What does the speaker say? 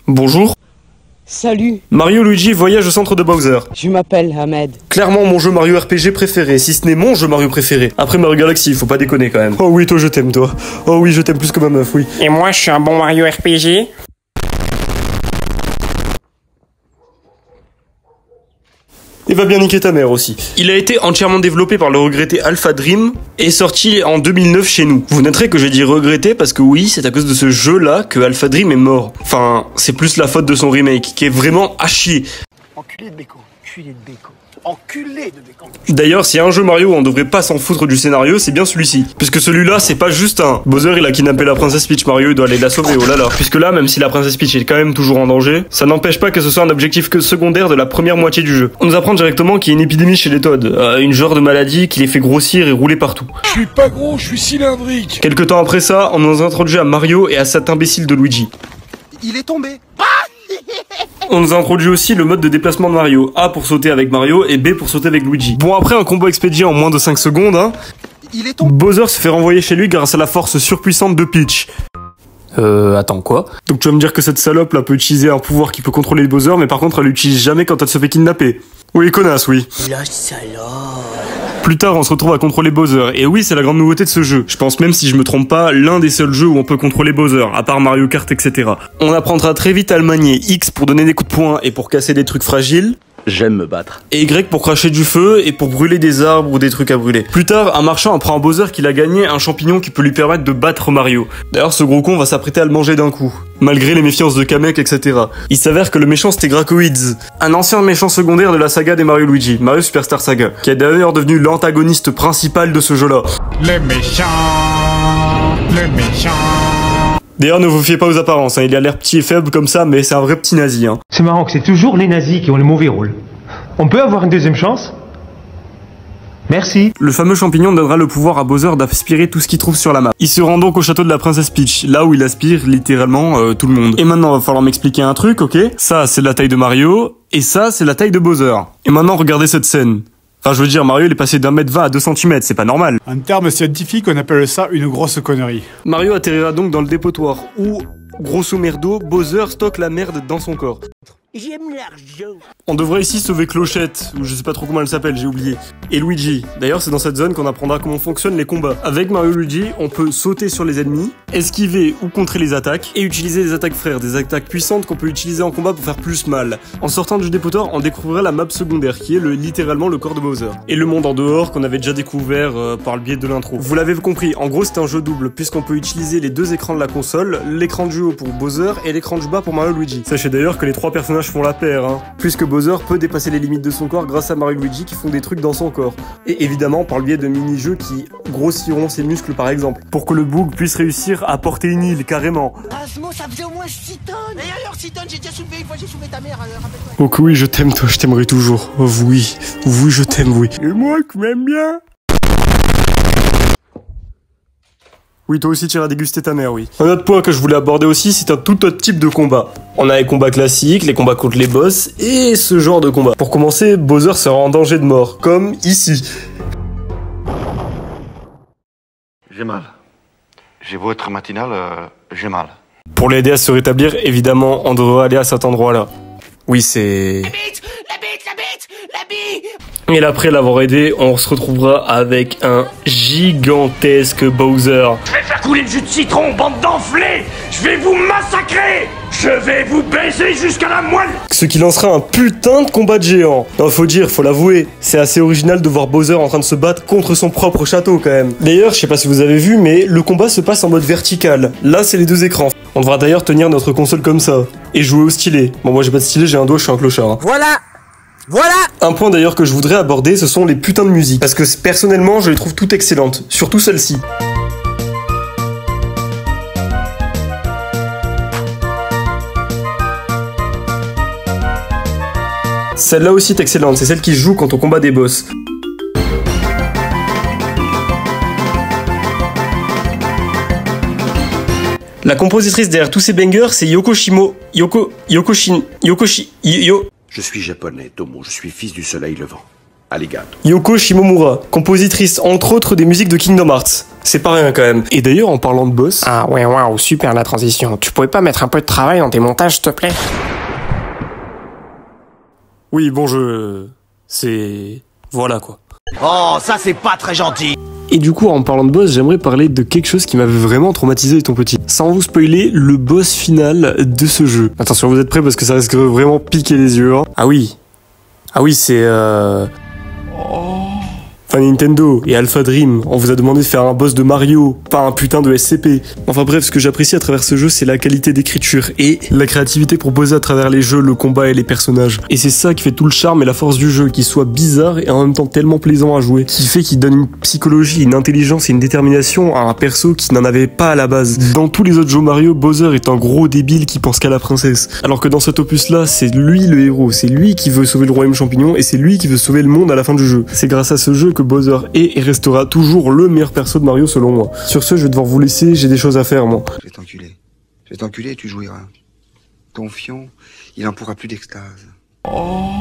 Bonjour. Salut, Mario Luigi voyage au centre de Bowser. je m'appelle Ahmed. Clairement mon jeu Mario RPG préféré, si ce n'est mon jeu Mario préféré. Après Mario Galaxy, faut pas déconner quand même. Oh oui, toi je t'aime toi. Oh oui, je t'aime plus que ma meuf, oui. Et moi, je suis un bon Mario RPG. Et va bien niquer ta mère aussi. Il a été entièrement développé par le regretté Alpha Dream et sorti en 2009 chez nous. Vous noterez que j'ai dit regretté parce que oui, c'est à cause de ce jeu-là que Alpha Dream est mort. Enfin, c'est plus la faute de son remake, qui est vraiment à chier. Enculé de béco, enculé de béco, enculé de béco. D'ailleurs, s'il y a un jeu Mario où on devrait pas s'en foutre du scénario, c'est bien celui-ci. Puisque celui-là, c'est pas juste un Bowser, il a kidnappé la princesse Peach, Mario, il doit aller la sauver, oh là là. Puisque là, même si la princesse Peach est quand même toujours en danger, ça n'empêche pas que ce soit un objectif que secondaire de la première moitié du jeu. On nous apprend directement qu'il y a une épidémie chez les Toads, une genre de maladie qui les fait grossir et rouler partout. Je suis pas gros, je suis cylindrique. Quelque temps après ça, on nous introduit à Mario et à cet imbécile de Luigi. Il est tombé. On nous a introduit aussi le mode de déplacement de Mario. A pour sauter avec Mario et B pour sauter avec Luigi. Bon, après un combo expédié en moins de 5 secondes, hein, Il est tombé. Bowser se fait renvoyer chez lui grâce à la force surpuissante de Peach. Attends, quoi? Donc tu vas me dire que cette salope là peut utiliser un pouvoir qui peut contrôler Bowser, mais par contre elle l'utilise jamais quand elle se fait kidnapper. Oui, connasse, oui. La salope. Plus tard, on se retrouve à contrôler Bowser. Et oui, c'est la grande nouveauté de ce jeu. Je pense même, si je me trompe pas, l'un des seuls jeux où on peut contrôler Bowser, à part Mario Kart, etc. On apprendra très vite à le manier. X pour donner des coups de poing et pour casser des trucs fragiles. J'aime me battre. Et Y pour cracher du feu et pour brûler des arbres ou des trucs à brûler. Plus tard, un marchand apprend à Bowser qu'il a gagné un champignon qui peut lui permettre de battre Mario. D'ailleurs, ce gros con va s'apprêter à le manger d'un coup. Malgré les méfiances de Kamek, etc. Il s'avère que le méchant c'était Gracoids, un ancien méchant secondaire de la saga des Mario Luigi, Mario Superstar Saga, qui est d'ailleurs devenu l'antagoniste principal de ce jeu-là. Le méchant. D'ailleurs, ne vous fiez pas aux apparences, hein. Il a l'air petit et faible comme ça, mais c'est un vrai petit nazi, hein. C'est marrant que c'est toujours les nazis qui ont le mauvais rôle. On peut avoir une deuxième chance? Merci. Le fameux champignon donnera le pouvoir à Bowser d'aspirer tout ce qu'il trouve sur la map. Il se rend donc au château de la princesse Peach, là où il aspire littéralement tout le monde. Et maintenant, va falloir m'expliquer un truc, ok? Ça, c'est la taille de Mario, et ça, c'est la taille de Bowser. Et maintenant, regardez cette scène. Enfin, je veux dire, Mario, il est passé d'1m20 à 2 cm, c'est pas normal. En termes scientifiques, on appelle ça une grosse connerie. Mario atterrira donc dans le dépotoir, où, grosso merdo, Bowser stocke la merde dans son corps. J'aime l'argent. On devrait ici sauver Clochette, ou je sais pas trop comment elle s'appelle, j'ai oublié, et Luigi. D'ailleurs, c'est dans cette zone qu'on apprendra comment fonctionnent les combats. Avec Mario Luigi, on peut sauter sur les ennemis, esquiver ou contrer les attaques, et utiliser des attaques frères, des attaques puissantes qu'on peut utiliser en combat pour faire plus mal. En sortant du dépotoir, on découvrira la map secondaire, qui est littéralement le corps de Bowser. Et le monde en dehors, qu'on avait déjà découvert par le biais de l'intro. Vous l'avez compris, en gros c'est un jeu double, puisqu'on peut utiliser les deux écrans de la console, l'écran du haut pour Bowser et l'écran du bas pour Mario Luigi. Sachez d'ailleurs que les trois personnages font la paire, hein, puisque Bowser peut dépasser les limites de son corps grâce à Mario Luigi qui font des trucs dans son corps. Et évidemment par le biais de mini-jeux qui grossiront ses muscles par exemple, pour que le Boog puisse réussir à porter une île carrément. Asmo, ça faisait au moins 6 tonnes. Et alors 6 tonnes, j'ai déjà soulevé une fois, j'ai soulevé ta mère, rappelle-toi. Oh que oui, je t'aime toi, je t'aimerai toujours. Oh oui, oui je t'aime, oui. Et moi tu m'aimes bien. Oui, toi aussi tu iras déguster ta mère, oui. Un autre point que je voulais aborder aussi, c'est un tout autre type de combat. On a les combats classiques, les combats contre les boss, et ce genre de combat. Pour commencer, Bowser sera en danger de mort, comme ici. J'ai mal. J'ai beau être matinal, j'ai mal. Pour l'aider à se rétablir, évidemment, on devra aller à cet endroit-là. Oui, c'est... La bite. Et là, après l'avoir aidé, on se retrouvera avec un gigantesque Bowser. Je vais faire couler le jus de citron, bande d'enflés. Je vais vous massacrer. Je vais vous baiser jusqu'à la moelle. Ce qui lancera un putain de combat de géant. Non, faut dire, faut l'avouer, c'est assez original de voir Bowser en train de se battre contre son propre château quand même. D'ailleurs, je sais pas si vous avez vu, mais le combat se passe en mode vertical. Là, c'est les deux écrans. On devra d'ailleurs tenir notre console comme ça. Et jouer au stylet. Bon, moi j'ai pas de stylet, j'ai un doigt, je suis un clochard. Hein. Voilà. Un point d'ailleurs que je voudrais aborder, ce sont les putains de musiques. Parce que personnellement, je les trouve toutes excellentes. Surtout celle-ci. Celle-là aussi est excellente, c'est celle qui joue quand on combat des boss. La compositrice derrière tous ces bangers, c'est Yo... Je suis japonais, Tomo, je suis fils du soleil levant. Alligator. Yoko Shimomura, compositrice entre autres des musiques de Kingdom Hearts. C'est pas rien quand même. Et d'ailleurs, en parlant de boss... Ah ouais, waouh, super la transition. Tu pourrais pas mettre un peu de travail dans tes montages, s'il te plaît? Oui, bon, c'est... Voilà, quoi. Oh, ça c'est pas très gentil. Et du coup, en parlant de boss, j'aimerais parler de quelque chose qui m'avait vraiment traumatisé étant petit. Sans vous spoiler, le boss final de ce jeu. Attention, vous êtes prêts parce que ça risque de vraiment piquer les yeux. Hein. Ah oui, c'est... Enfin, Nintendo et Alpha Dream, on vous a demandé de faire un boss de Mario, pas un putain de SCP. Enfin bref, ce que j'apprécie à travers ce jeu, c'est la qualité d'écriture et la créativité proposée à travers les jeux, le combat et les personnages. Et c'est ça qui fait tout le charme et la force du jeu, qu'il soit bizarre et en même temps tellement plaisant à jouer, qui fait qu'il donne une psychologie, une intelligence et une détermination à un perso qui n'en avait pas à la base. Dans tous les autres jeux Mario, Bowser est un gros débile qui pense qu'à la princesse. Alors que dans cet opus-là, c'est lui le héros, c'est lui qui veut sauver le royaume champignon et c'est lui qui veut sauver le monde à la fin du jeu. C'est grâce à ce jeu que Bowser est et restera toujours le meilleur perso de Mario selon moi. Sur ce, je vais devoir vous laisser, j'ai des choses à faire moi. Je vais t'enculer et tu jouiras. Ton fion, il en pourra plus d'extase. Oh.